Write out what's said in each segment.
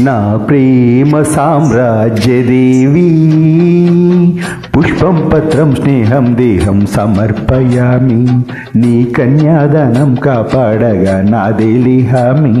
నా ప్రేమ సామ్రాజ్యదేవి పుష్పం పత్రం స్నేహం దేహం సమర్పయామి నీ కన్యాదానం కాపాడగా నాదేలి హామీ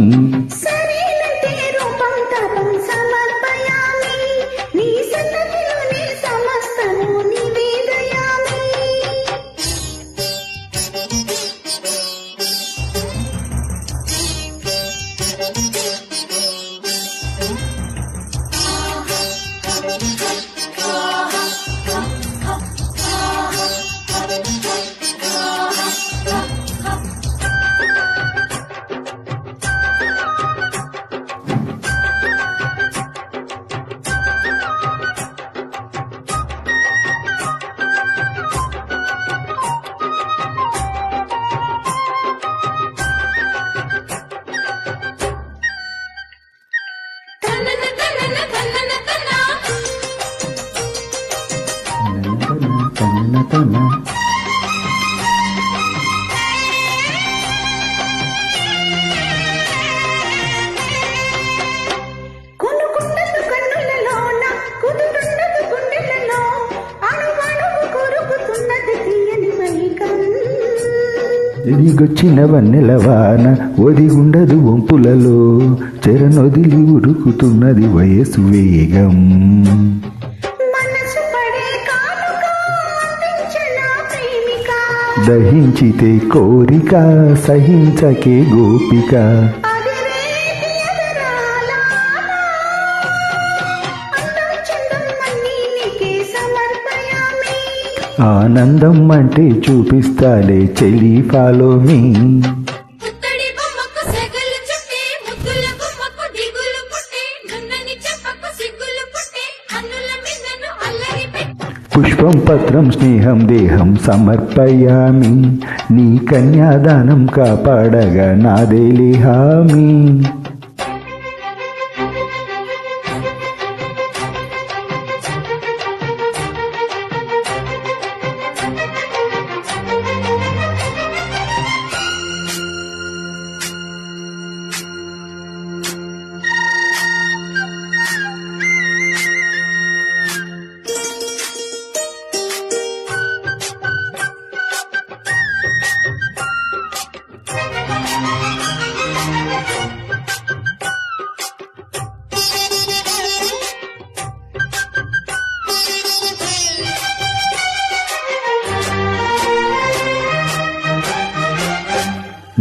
ఎదిగొచ్చిన వన్నెలవాన ఒదిగుండదు వంపులలో చెరనొదిలి ఉరుకుతున్నది వయసు వేగం దహించితే కోరిక సహించకే గోపిక ఆనందం అంటే చూపిస్తాలే చెలి ఫాలో మీ పుష్పం పత్రం స్నేహం దేహం సమర్పయామి నీ కన్యాదానం కాపాడగా నాదేలి హామీ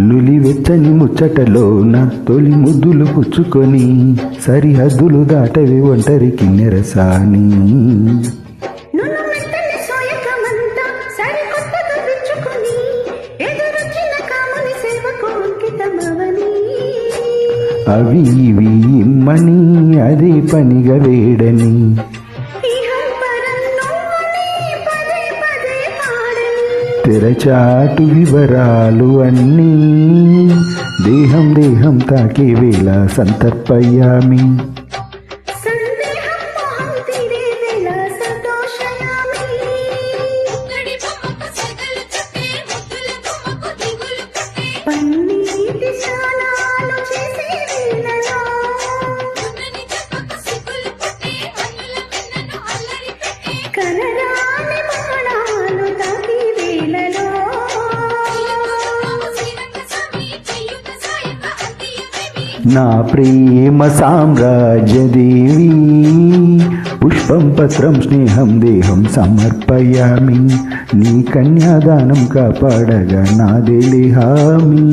నులివెచ్చని ముచ్చటలోన తొలి ముద్దులు పుచ్చుకొని సరిహద్దులు దాటవి ఒంటరికి నిరసాని అవి ఇవి ఇమ్మని అదే పనిగా వేడని తెరచాటు వివరాలు అన్నీ దేహం దేహం తాకే వేళ సంతర్పయామి నా ప్రేమ సామ్రాజ్యదేవి పుష్పం పత్రం స్నేహం దేహం సమర్పయామి నీ కన్యాదానం కాపాడగా నాదేలి హామీ